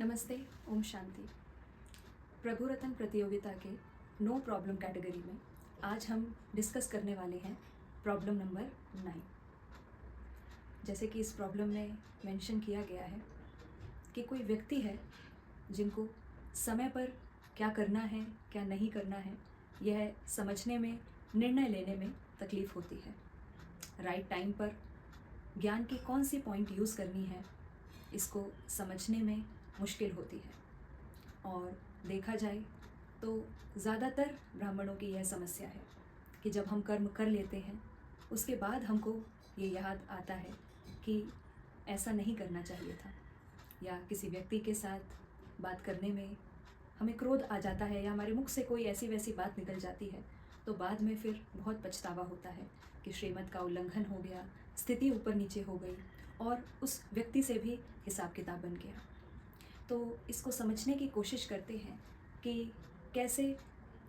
नमस्ते। ओम शांति। प्रभु रतन प्रतियोगिता के नो प्रॉब्लम कैटेगरी में आज हम डिस्कस करने वाले हैं प्रॉब्लम नंबर 9। जैसे कि इस प्रॉब्लम में मेंशन किया गया है कि कोई व्यक्ति है जिनको समय पर क्या करना है क्या नहीं करना है यह समझने में, निर्णय लेने में तकलीफ़ होती है। राइट टाइम पर ज्ञान की कौन सी पॉइंट यूज़ करनी है इसको समझने में मुश्किल होती है। और देखा जाए तो ज़्यादातर ब्राह्मणों की यह समस्या है कि जब हम कर्म कर लेते हैं उसके बाद हमको ये याद आता है कि ऐसा नहीं करना चाहिए था, या किसी व्यक्ति के साथ बात करने में हमें क्रोध आ जाता है या हमारे मुख से कोई ऐसी वैसी बात निकल जाती है तो बाद में फिर बहुत पछतावा होता है कि श्रीमत का उल्लंघन हो गया, स्थिति ऊपर नीचे हो गई और उस व्यक्ति से भी हिसाब किताब बन गया। तो इसको समझने की कोशिश करते हैं कि कैसे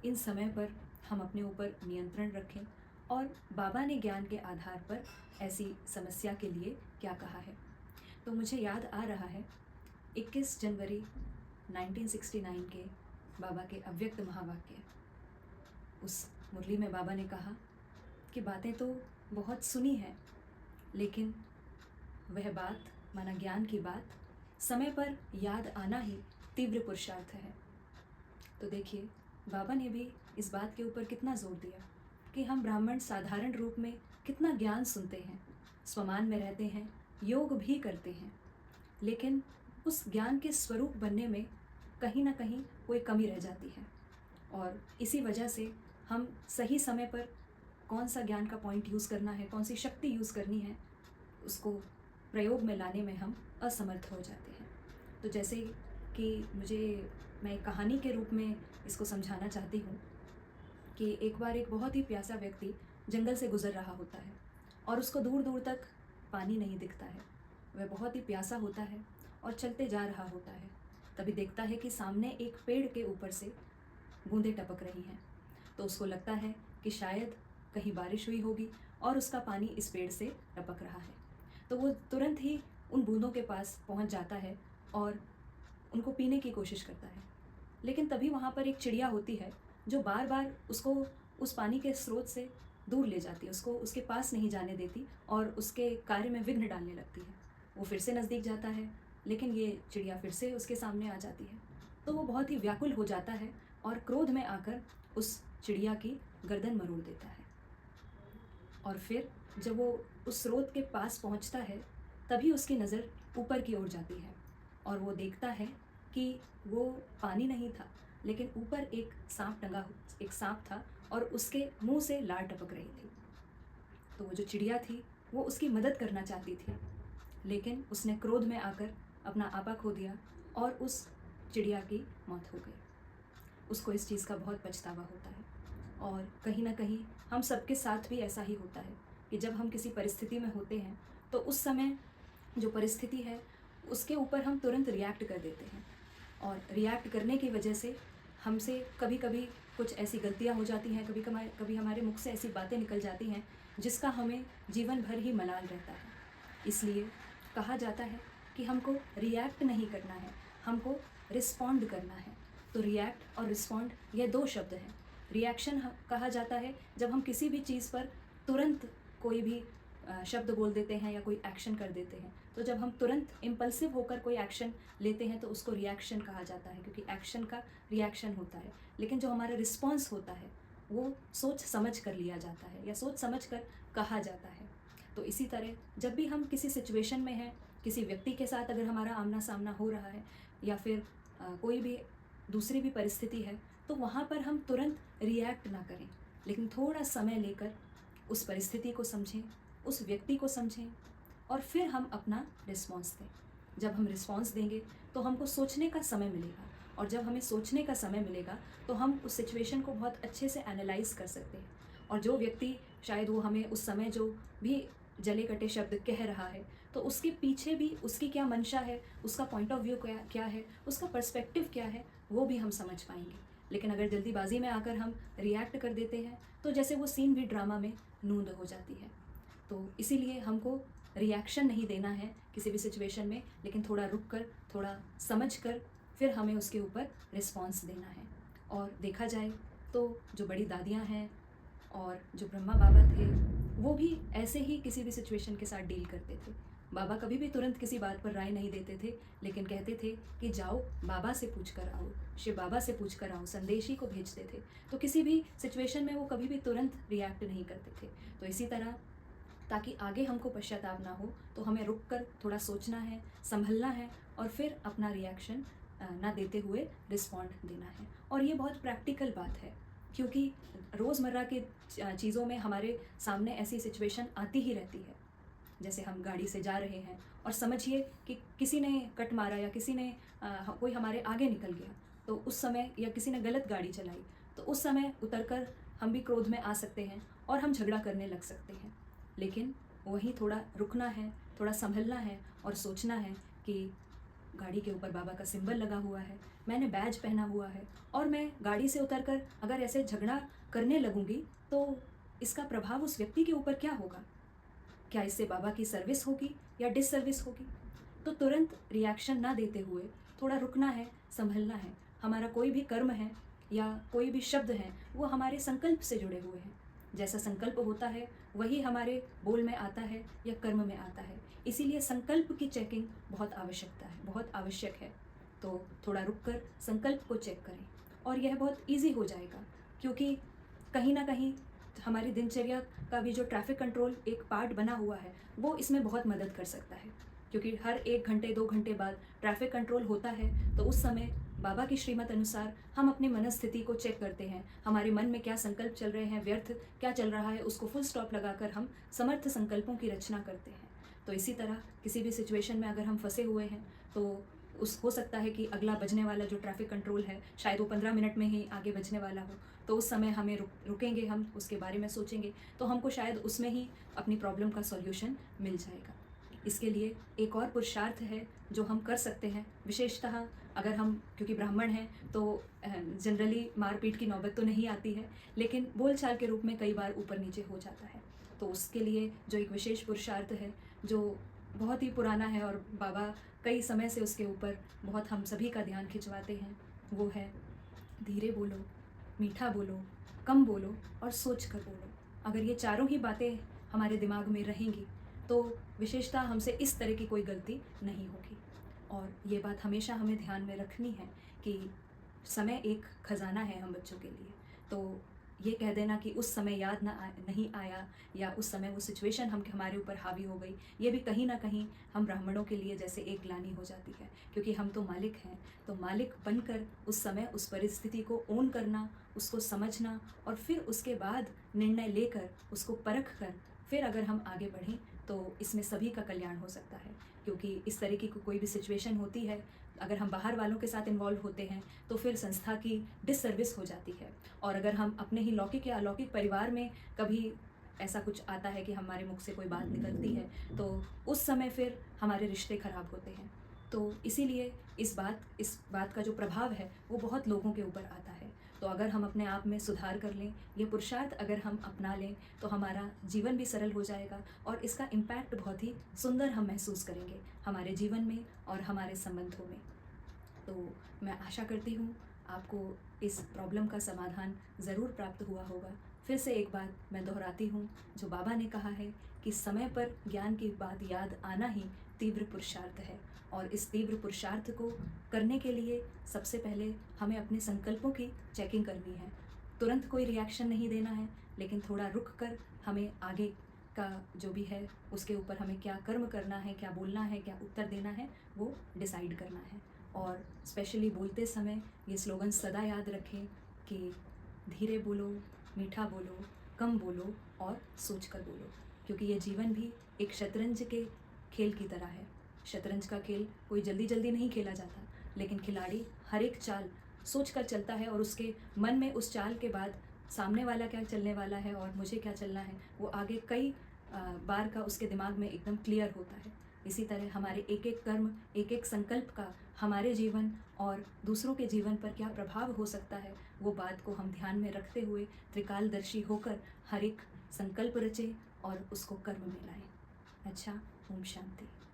इन समय पर हम अपने ऊपर नियंत्रण रखें और बाबा ने ज्ञान के आधार पर ऐसी समस्या के लिए क्या कहा है। तो मुझे याद आ रहा है 21 जनवरी 1969 के बाबा के अव्यक्त महावाक्य। उस मुरली में बाबा ने कहा कि बातें तो बहुत सुनी हैं, लेकिन वह बात माना ज्ञान की बात समय पर याद आना ही तीव्र पुरुषार्थ है। तो देखिए बाबा ने भी इस बात के ऊपर कितना जोर दिया कि हम ब्राह्मण साधारण रूप में कितना ज्ञान सुनते हैं, स्वमान में रहते हैं, योग भी करते हैं, लेकिन उस ज्ञान के स्वरूप बनने में कहीं ना कहीं कोई कमी रह जाती है। और इसी वजह से हम सही समय पर कौन सा ज्ञान का पॉइंट यूज़ करना है, कौन सी शक्ति यूज़ करनी है, उसको प्रयोग में लाने में हम असमर्थ हो जाते हैं। तो जैसे कि मैं एक कहानी के रूप में इसको समझाना चाहती हूँ कि एक बार एक बहुत ही प्यासा व्यक्ति जंगल से गुज़र रहा होता है और उसको दूर दूर तक पानी नहीं दिखता है। वह बहुत ही प्यासा होता है और चलते जा रहा होता है। तभी देखता है कि सामने एक पेड़ के ऊपर से बूंदें टपक रही हैं। तो उसको लगता है कि शायद कहीं बारिश हुई होगी और उसका पानी इस पेड़ से टपक रहा है। तो वो तुरंत ही उन बूंदों के पास पहुंच जाता है और उनको पीने की कोशिश करता है। लेकिन तभी वहाँ पर एक चिड़िया होती है जो बार बार उसको उस पानी के स्रोत से दूर ले जाती है, उसको उसके पास नहीं जाने देती और उसके कार्य में विघ्न डालने लगती है। वो फिर से नज़दीक जाता है, लेकिन ये चिड़िया फिर से उसके सामने आ जाती है। तो वो बहुत ही व्याकुल हो जाता है और क्रोध में आकर उस चिड़िया की गर्दन मरोड़ देता है। और फिर जब वो उस स्रोत के पास पहुंचता है तभी उसकी नज़र ऊपर की ओर जाती है और वो देखता है कि वो पानी नहीं था, लेकिन ऊपर एक सांप था और उसके मुंह से लार टपक रही थी। तो वो जो चिड़िया थी वो उसकी मदद करना चाहती थी, लेकिन उसने क्रोध में आकर अपना आपा खो दिया और उस चिड़िया की मौत हो गई। उसको इस चीज़ का बहुत पछतावा होता है। और कहीं ना कहीं हम सबके साथ भी ऐसा ही होता है कि जब हम किसी परिस्थिति में होते हैं तो उस समय जो परिस्थिति है उसके ऊपर हम तुरंत रिएक्ट कर देते हैं और रिएक्ट करने की वजह से हमसे कभी कभी कुछ ऐसी गलतियां हो जाती हैं, कभी हमारे मुख से ऐसी बातें निकल जाती हैं जिसका हमें जीवन भर ही मलाल रहता है। इसलिए कहा जाता है कि हमको रिएक्ट नहीं करना है, हमको रिस्पॉन्ड करना है। तो रिएक्ट और रिस्पॉन्ड ये दो शब्द हैं। रिएक्शन कहा जाता है जब हम किसी भी चीज़ पर तुरंत कोई भी शब्द बोल देते हैं या कोई एक्शन कर देते हैं। तो जब हम तुरंत इम्पल्सिव होकर कोई एक्शन लेते हैं तो उसको रिएक्शन कहा जाता है, क्योंकि एक्शन का रिएक्शन होता है। लेकिन जो हमारा रिस्पॉन्स होता है वो सोच समझ कर लिया जाता है या सोच समझ कर कहा जाता है। तो इसी तरह जब भी हम किसी सिचुएशन में हैं, किसी व्यक्ति के साथ अगर हमारा आमना सामना हो रहा है या फिर कोई भी दूसरी भी परिस्थिति है, तो वहाँ पर हम तुरंत रिएक्ट ना करें, लेकिन थोड़ा समय लेकर उस परिस्थिति को समझें, उस व्यक्ति को समझें और फिर हम अपना रिस्पॉन्स दें। जब हम रिस्पॉन्स देंगे तो हमको सोचने का समय मिलेगा, और जब हमें सोचने का समय मिलेगा तो हम उस सिचुएशन को बहुत अच्छे से एनालाइज कर सकते हैं। और जो व्यक्ति शायद वो हमें उस समय जो भी जले कटे शब्द कह रहा है, तो उसके पीछे भी उसकी क्या मंशा है, उसका पॉइंट ऑफ व्यू क्या है, उसका पर्सपेक्टिव क्या है, वो भी हम समझ पाएंगे। लेकिन अगर जल्दीबाजी में आकर हम रिएक्ट कर देते हैं तो जैसे वो सीन भी ड्रामा में नूंद हो जाती है। तो इसीलिए हमको रिएक्शन नहीं देना है किसी भी सिचुएशन में, लेकिन थोड़ा रुक कर, थोड़ा समझ कर फिर हमें उसके ऊपर रिस्पॉन्स देना है। और देखा जाए तो जो बड़ी दादियाँ हैं और जो ब्रह्मा बाबा थे, वो भी ऐसे ही किसी भी सिचुएशन के साथ डील करते थे। बाबा कभी भी तुरंत किसी बात पर राय नहीं देते थे, लेकिन कहते थे कि जाओ बाबा से पूछ कर आओ, शिव बाबा से पूछ कर आओ, संदेशी को भेजते थे। तो किसी भी सिचुएशन में वो कभी भी तुरंत रिएक्ट नहीं करते थे। तो इसी तरह ताकि आगे हमको पश्चाताप ना हो, तो हमें रुक कर थोड़ा सोचना है, संभलना है और फिर अपना रिएक्शन ना देते हुए रिस्पॉन्ड देना है। और ये बहुत प्रैक्टिकल बात है, क्योंकि रोज़मर्रा के चीज़ों में हमारे सामने ऐसी सिचुएशन आती ही रहती है। जैसे हम गाड़ी से जा रहे हैं और समझिए कि किसी ने कट मारा या किसी ने कोई हमारे आगे निकल गया, तो उस समय, या किसी ने गलत गाड़ी चलाई, तो उस समय उतरकर हम भी क्रोध में आ सकते हैं और हम झगड़ा करने लग सकते हैं। लेकिन वहीं थोड़ा रुकना है, थोड़ा संभलना है और सोचना है कि गाड़ी के ऊपर बाबा का सिंबल लगा हुआ है, मैंने बैज पहना हुआ है, और मैं गाड़ी से उतरकर अगर ऐसे झगड़ा करने लगूंगी तो इसका प्रभाव उस व्यक्ति के ऊपर क्या होगा? क्या इससे बाबा की सर्विस होगी या डिससर्विस होगी? तो तुरंत रिएक्शन ना देते हुए थोड़ा रुकना है, संभलना है। हमारा कोई भी कर्म है या कोई भी शब्द है, वो हमारे संकल्प से जुड़े हुए हैं। जैसा संकल्प होता है वही हमारे बोल में आता है या कर्म में आता है। इसीलिए संकल्प की चेकिंग बहुत आवश्यक है। तो थोड़ा रुककर संकल्प को चेक करें और यह बहुत ईजी हो जाएगा, क्योंकि कहीं ना कहीं हमारी दिनचर्या का भी जो ट्रैफिक कंट्रोल एक पार्ट बना हुआ है, वो इसमें बहुत मदद कर सकता है। क्योंकि हर 1 घंटे 2 घंटे बाद ट्रैफिक कंट्रोल होता है, तो उस समय बाबा की श्रीमत अनुसार हम अपनी मनस्थिति को चेक करते हैं। हमारे मन में क्या संकल्प चल रहे हैं, व्यर्थ क्या चल रहा है, उसको फुल स्टॉप लगाकर हम समर्थ संकल्पों की रचना करते हैं। तो इसी तरह किसी भी सिचुएशन में अगर हम फंसे हुए हैं, तो हो सकता है कि अगला बजने वाला जो ट्रैफिक कंट्रोल है, शायद वो 15 मिनट में ही आगे बजने वाला हो। तो उस समय हमें रुकेंगे, हम उसके बारे में सोचेंगे, तो हमको शायद उसमें ही अपनी प्रॉब्लम का सॉल्यूशन मिल जाएगा। इसके लिए एक और पुरुषार्थ है जो हम कर सकते हैं। विशेषतः अगर हम, क्योंकि ब्राह्मण हैं, तो जनरली मारपीट की नौबत तो नहीं आती है, लेकिन बोलचाल के रूप में कई बार ऊपर नीचे हो जाता है। तो उसके लिए जो एक विशेष पुरुषार्थ है, जो बहुत ही पुराना है और बाबा कई समय से उसके ऊपर बहुत हम सभी का ध्यान खिंचवाते हैं, वो है धीरे बोलो, मीठा बोलो, कम बोलो और सोच कर बोलो। अगर ये चारों ही बातें हमारे दिमाग में रहेंगी, तो विशेषता हमसे इस तरह की कोई गलती नहीं होगी। और ये बात हमेशा हमें ध्यान में रखनी है कि समय एक खजाना है हम बच्चों के लिए। तो ये कह देना कि उस समय याद नहीं आया, या उस समय वो सिचुएशन हमारे ऊपर हावी हो गई, ये भी कहीं ना कहीं हम ब्राह्मणों के लिए जैसे एक ग्लानि हो जाती है, क्योंकि हम तो मालिक हैं। तो मालिक बनकर उस समय उस परिस्थिति को ओन करना, उसको समझना और फिर उसके बाद निर्णय लेकर, उसको परख कर फिर अगर हम आगे बढ़ें, तो इसमें सभी का कल्याण हो सकता है। क्योंकि इस तरीके की कोई भी सिचुएशन होती है, अगर हम बाहर वालों के साथ इन्वॉल्व होते हैं, तो फिर संस्था की डिससर्विस हो जाती है। और अगर हम अपने ही लौकिक या अलौकिक परिवार में कभी ऐसा कुछ आता है कि हमारे मुख से कोई बात निकलती है, तो उस समय फिर हमारे रिश्ते खराब होते हैं। तो इसीलिए इस बात का जो प्रभाव है, वो बहुत लोगों के ऊपर आता है। तो अगर हम अपने आप में सुधार कर लें, ये पुरुषार्थ अगर हम अपना लें, तो हमारा जीवन भी सरल हो जाएगा और इसका इम्पैक्ट बहुत ही सुंदर हम महसूस करेंगे हमारे जीवन में और हमारे संबंधों में। तो मैं आशा करती हूँ आपको इस प्रॉब्लम का समाधान ज़रूर प्राप्त हुआ होगा। फिर से एक बात मैं दोहराती हूँ, जो बाबा ने कहा है कि समय पर ज्ञान की बात याद आना ही तीव्र पुरुषार्थ है। और इस तीव्र पुरुषार्थ को करने के लिए सबसे पहले हमें अपने संकल्पों की चेकिंग करनी है। तुरंत कोई रिएक्शन नहीं देना है, लेकिन थोड़ा रुक कर हमें आगे का जो भी है उसके ऊपर हमें क्या कर्म करना है, क्या बोलना है, क्या उत्तर देना है, वो डिसाइड करना है। और स्पेशली बोलते समय ये स्लोगन सदा याद रखें कि धीरे बोलो, मीठा बोलो, कम बोलो और सोच कर बोलो। क्योंकि ये जीवन भी एक शतरंज के खेल की तरह है। शतरंज का खेल कोई जल्दी जल्दी नहीं खेला जाता, लेकिन खिलाड़ी हर एक चाल सोच कर चलता है और उसके मन में उस चाल के बाद सामने वाला क्या चलने वाला है और मुझे क्या चलना है, वो आगे कई बार का उसके दिमाग में एकदम क्लियर होता है। इसी तरह हमारे एक एक कर्म, एक एक संकल्प का हमारे जीवन और दूसरों के जीवन पर क्या प्रभाव हो सकता है, वो बात को हम ध्यान में रखते हुए त्रिकालदर्शी होकर हर एक संकल्प रचें और उसको कर्म में लाएं। अच्छा, ओम शांति।